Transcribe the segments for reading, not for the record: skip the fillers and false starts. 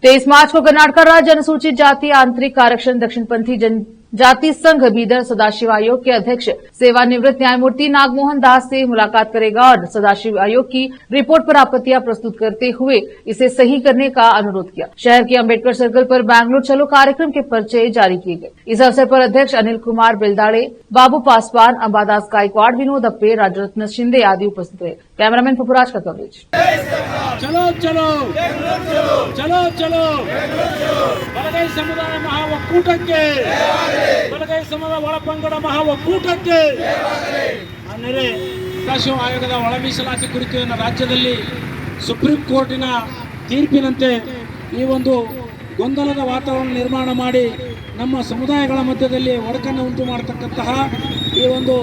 23 मार्च को कर्नाटक राज्य अनुसूचित जाति आंतरिक आरक्षण दक्षिणपंथी जनजाति संघ बीदर सदाशिव आयोग के अध्यक्ष सेवानिवृत्त न्यायमूर्ति नागमोहन दास से मुलाकात करेगा और सदाशिव आयोग की रिपोर्ट पर आपत्तियां प्रस्तुत करते हुए इसे सही करने का अनुरोध किया। शहर के अंबेडकर सर्कल पर बैंगलोर चलो कार्यक्रम के पर्चे जारी किए गए। इस अवसर पर अध्यक्ष अनिल कुमार बिलदाड़े, बाबू पासवान, अंबादास गायकवाड़, विनोद अप्पे, राजरत्न शिंदे आदि उपस्थित रहे। कैमरामैन पपुराज का कवरेज। चलो चलो चलो चलो बलगೈ ಸಮುದಾಯ ಮಹಾ ಒಕ್ಕೂಟಕ್ಕೆ ಬಲಗೈ ಸಮುದಾಯ ಒಳಪಂಗಡ ಮಹಾ ಒಕ್ಕೂಟಕ್ಕೆ ಅಂದರೆ ಸದಾಶಿವ ಆಯೋಗದ ಒಳ ಮೀಸಲಾತಿ ಕುರಿತು ರಾಜ್ಯದಲ್ಲಿ ಸುಪ್ರೀಂ ಕೋರ್ಟಿನ ತೀರ್ಪಿನಂತೆ ಈ ಒಂದು ಗೊಂದಲದ ವಾತಾವರಣ ನಿರ್ಮಾಣ ಮಾಡಿ ನಮ್ಮ ಸಮುದಾಯಗಳ ಮಧ್ಯದಲ್ಲಿ ಒಡಕನ್ನು ಉಂಟು ಮಾಡತಕ್ಕಂತಹ ಈ ಒಂದು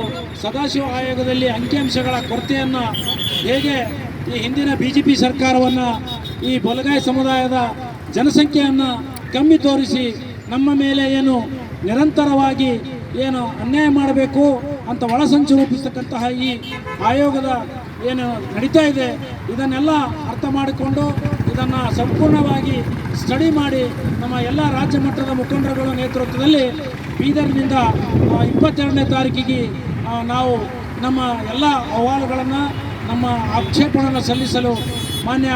ಸದಾಶಿವ ಆಯೋಗದಲ್ಲಿ ಅಂಕಿಅಂಶಗಳ ಕೊರತೆಯನ್ನು ಹೇಗೆ ಈ ಹಿಂದಿನ ಬಿಜೆಪಿ ಸರ್ಕಾರವನ್ನು ಈ ಬಲಗೈ ಸಮುದಾಯದ ಜನಸಂಖ್ಯೆಯನ್ನು ಕಮ್ಮಿ ತೋರಿಸಿ ನಮ್ಮ ಮೇಲೆ ಏನು ನಿರಂತರವಾಗಿ ಏನು ಅನ್ಯಾಯ ಮಾಡಬೇಕು ಅಂತ ಒಳಸಂಚು ರೂಪಿಸ್ತಕ್ಕಂತಹ ಈ ಆಯೋಗದ ಏನು ನಡೀತಾ ಇದೆ ಇದನ್ನೆಲ್ಲ ಅರ್ಥ ಮಾಡಿಕೊಂಡು ಇದನ್ನು ಸಂಪೂರ್ಣವಾಗಿ ಸ್ಟಡಿ ಮಾಡಿ ನಮ್ಮ ಎಲ್ಲ ರಾಜ್ಯ ಮಟ್ಟದ ಮುಖಂಡರುಗಳ ನೇತೃತ್ವದಲ್ಲಿ ಬೀದರ್ನಿಂದ 22ನೇ ತಾರೀಕಿಗೆ ನಾವು ನಮ್ಮ ಎಲ್ಲ ಅಹವಾಲುಗಳನ್ನು ನಮ್ಮ ಆಕ್ಷೇಪಣೆಯನ್ನು ಸಲ್ಲಿಸಲು ಮಾನ್ಯ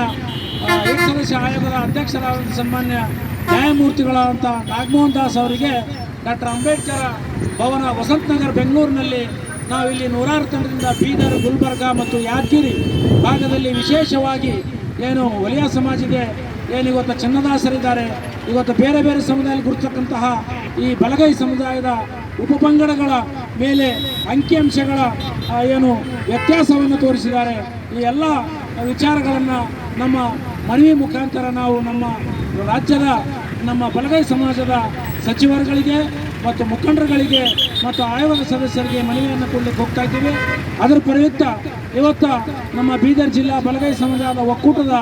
ಏಕಸದಸ್ಯ ಆಯೋಗದ ಅಧ್ಯಕ್ಷರಾದ ಸನ್ಮಾನ್ಯ ನ್ಯಾಯಮೂರ್ತಿಗಳಾದಂಥ ನಾಗಮೋಹನ್ ದಾಸ್ ಅವರಿಗೆ ಡಾಕ್ಟರ್ ಅಂಬೇಡ್ಕರ್ ಭವನ ವಸಂತ ನಗರ ಬೆಂಗಳೂರಿನಲ್ಲಿ ನಾವಿಲ್ಲಿ ನೂರಾರು ತಂಡದಿಂದ ಬೀದರ್, ಗುಲ್ಬರ್ಗ ಮತ್ತು ಯಾದಗಿರಿ ಭಾಗದಲ್ಲಿ ವಿಶೇಷವಾಗಿ ಏನು ವಲಯ ಸಮಾಜಿಗೆ ಏನು ಇವತ್ತು ಚನ್ನದಾಸರಿದ್ದಾರೆ, ಇವತ್ತು ಬೇರೆ ಬೇರೆ ಸಮುದಾಯದಲ್ಲಿ ಗುರುತಕ್ಕಂತಹ ಈ ಬಲಗೈ ಸಮುದಾಯದ ಉಪಪಂಗಡಗಳ ಮೇಲೆ ಅಂಕಿಅಂಶಗಳ ಏನು ವ್ಯತ್ಯಾಸವನ್ನು ತೋರಿಸಿದ್ದಾರೆ. ಈ ಎಲ್ಲ ವಿಚಾರಗಳನ್ನು ನಮ್ಮ ಮನವಿ ಮುಖಾಂತರ ನಾವು ನಮ್ಮ ರಾಜ್ಯದ ನಮ್ಮ ಬಲಗೈ ಸಮಾಜದ ಸಚಿವರುಗಳಿಗೆ ಮತ್ತು ಮುಖಂಡರುಗಳಿಗೆ ಮತ್ತು ಆಯೋಗದ ಸದಸ್ಯರಿಗೆ ಮನವಿಯನ್ನು ಕೊಡಲಿಕ್ಕೆ ಹೋಗ್ತಾ ಇದ್ದೀವಿ. ಅದರ ಪ್ರಯುಕ್ತ ಇವತ್ತು ನಮ್ಮ ಬೀದರ್ ಜಿಲ್ಲಾ ಬಲಗೈ ಸಮಾಜದ ಒಕ್ಕೂಟದ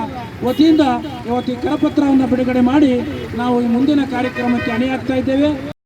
ವತಿಯಿಂದ ಇವತ್ತು ಈ ಕರಪತ್ರವನ್ನು ಬಿಡುಗಡೆ ಮಾಡಿ ನಾವು ಈ ಮುಂದಿನ ಕಾರ್ಯಕ್ರಮಕ್ಕೆ ಅಣಿಯಾಗ್ತಾ ಇದ್ದೇವೆ.